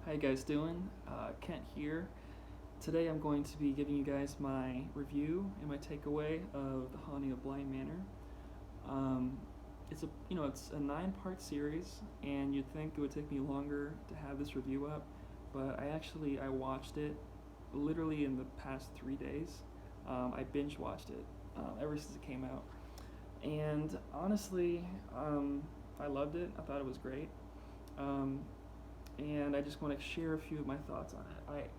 How you guys doing? Kent here. Today I'm going to be giving you guys my review and my takeaway of The Haunting of Bly Manor. It's a 9-part series, and you'd think it would take me longer to have this review up, but I watched it literally in the past 3 days. I binge watched it ever since it came out, and honestly, I loved it. I thought it was great. And I just want to share a few of my thoughts on it.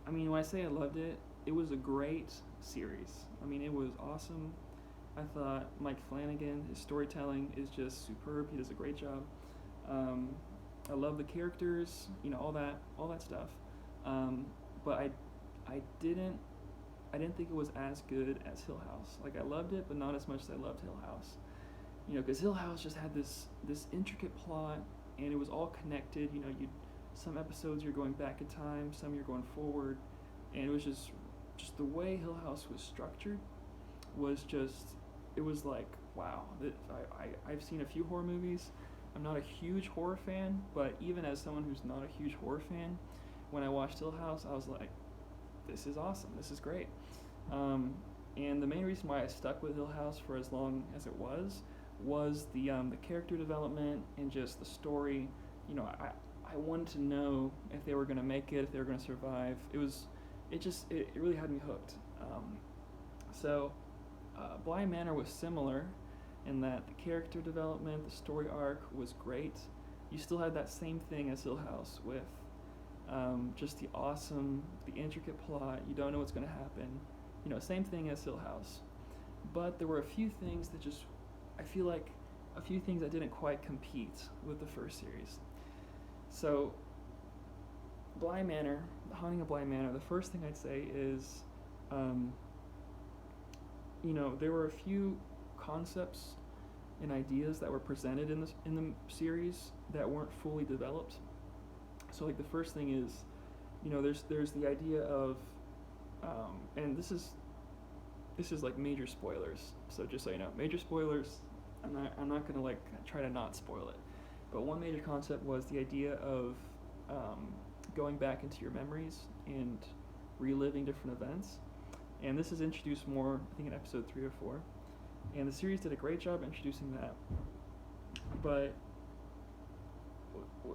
When I say I loved it, it was a great series. It was awesome. I thought Mike Flanagan, his storytelling is just superb. He does a great job. I love the characters, all that stuff. But I didn't think it was as good as Hill House. Like, I loved it, but not as much as I loved Hill House. Because Hill House just had this intricate plot, and it was all connected. Some episodes you're going back in time, some you're going forward, and it was just the way Hill House was structured was just, it was like, wow. I've seen a few horror movies. I'm not a huge horror fan, but even as someone who's not a huge horror fan, when I watched Hill House, I was like, this is awesome, this is great. And the main reason why I stuck with Hill House for as long as it was the character development and just the story. I wanted to know if they were going to make it, if they were going to survive. It really had me hooked. Bly Manor was similar in that the character development, the story arc was great. You still had that same thing as Hill House with just the intricate plot. You don't know what's going to happen. Same thing as Hill House. But there were a few things that that didn't quite compete with the first series. So, Bly Manor, The Haunting of Bly Manor, the first thing I'd say is, there were a few concepts and ideas that were presented in the series that weren't fully developed. So, like, the first thing is, there's the idea of, and this is like major spoilers. So just so you know, major spoilers. I'm not gonna try to not spoil it. But one major concept was the idea of going back into your memories and reliving different events. And this is introduced more, I think, in episode 3 or 4. And the series did a great job introducing that. But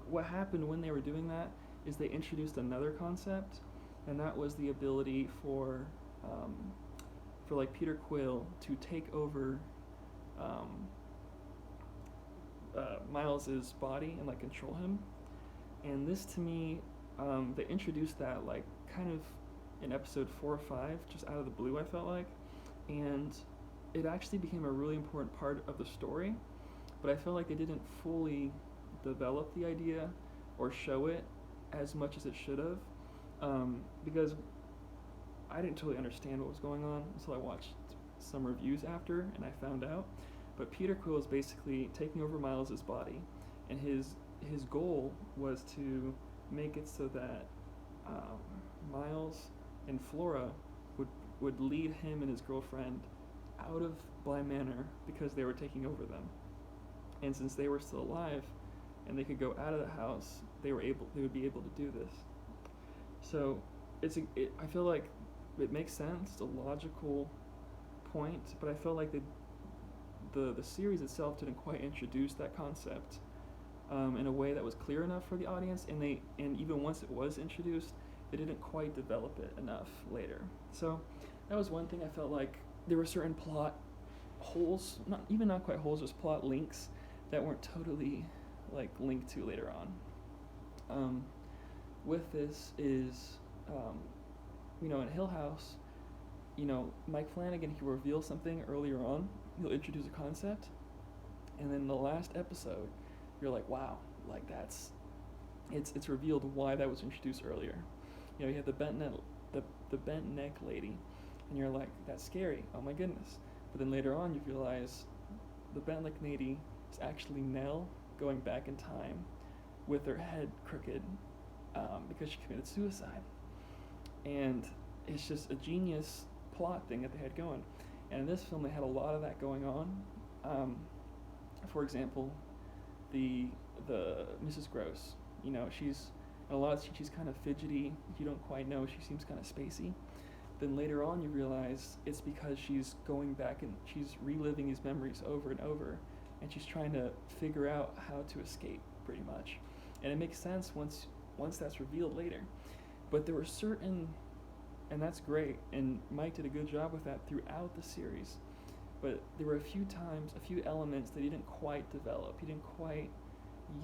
what happened when they were doing that is they introduced another concept, and that was the ability for like Peter Quill to take over Miles's body and control him. And this, to me, they introduced that kind of in episode 4 or 5, just out of the blue, I felt like, and it actually became a really important part of the story. But I felt like they didn't fully develop the idea or show it as much as it should have, because I didn't totally understand what was going on until I watched some reviews after, and I found out. But Peter Quill is basically taking over Miles's body, and his goal was to make it so that Miles and Flora would lead him and his girlfriend out of Bly Manor because they were taking over them. And since they were still alive and they could go out of the house, they would be able to do this. So I feel like it makes sense. It's a logical point, but I felt like the series itself didn't quite introduce that concept in a way that was clear enough for the audience, and even once it was introduced, they didn't quite develop it enough later. So that was one thing. I felt like there were certain plot holes, not quite holes, just plot links that weren't totally linked to later on. With this is in Hill House, Mike Flanagan, he reveals something earlier on. He'll introduce a concept, and then in the last episode, you're like, wow, it's revealed why that was introduced earlier. You have the bent neck lady, and you're like, that's scary. Oh my goodness! But then later on, you realize the bent neck lady is actually Nell going back in time with her head crooked because she committed suicide. And it's just a genius plot thing that they had going. And in this film, they had a lot of that going on. For example, the Mrs. Gross, You know, in a lot of she's kind of fidgety. You don't quite know. She seems kind of spacey. Then later on, you realize it's because she's going back and she's reliving these memories over and over, and she's trying to figure out how to escape, pretty much. And it makes sense once that's revealed later. But there were certain, and that's great, and Mike did a good job with that throughout the series. But there were a few elements that he didn't quite develop. He didn't quite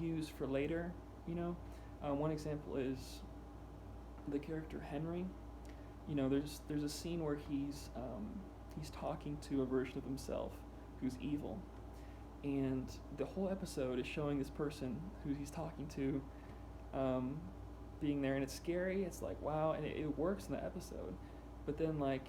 use for later, you know. One example is the character Henry. You know, there's a scene where he's talking to a version of himself who's evil, and the whole episode is showing this person who he's talking to being there, and it's scary. It's like, wow, and it works in the episode, but then like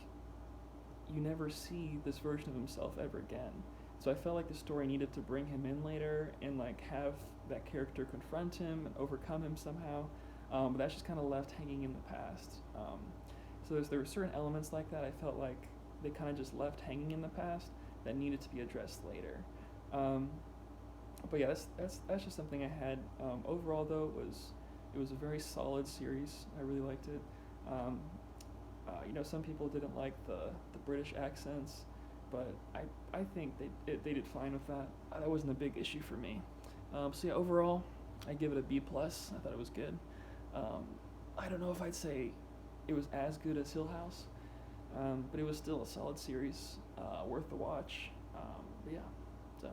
you never see this version of himself ever again. So I felt like the story needed to bring him in later and like have that character confront him and overcome him somehow. But that's just kind of left hanging in the past. So there were certain elements like that I felt like they kind of just left hanging in the past that needed to be addressed later. But yeah, that's just something I had. Overall, though, it was a very solid series. I really liked it. You know, some people didn't like the British accents, but I think they did fine with that. That wasn't a big issue for me. So yeah, overall, I give it a B+. I thought it was good. I don't know if I'd say it was as good as Hill House, but it was still a solid series, worth the watch. But yeah, so.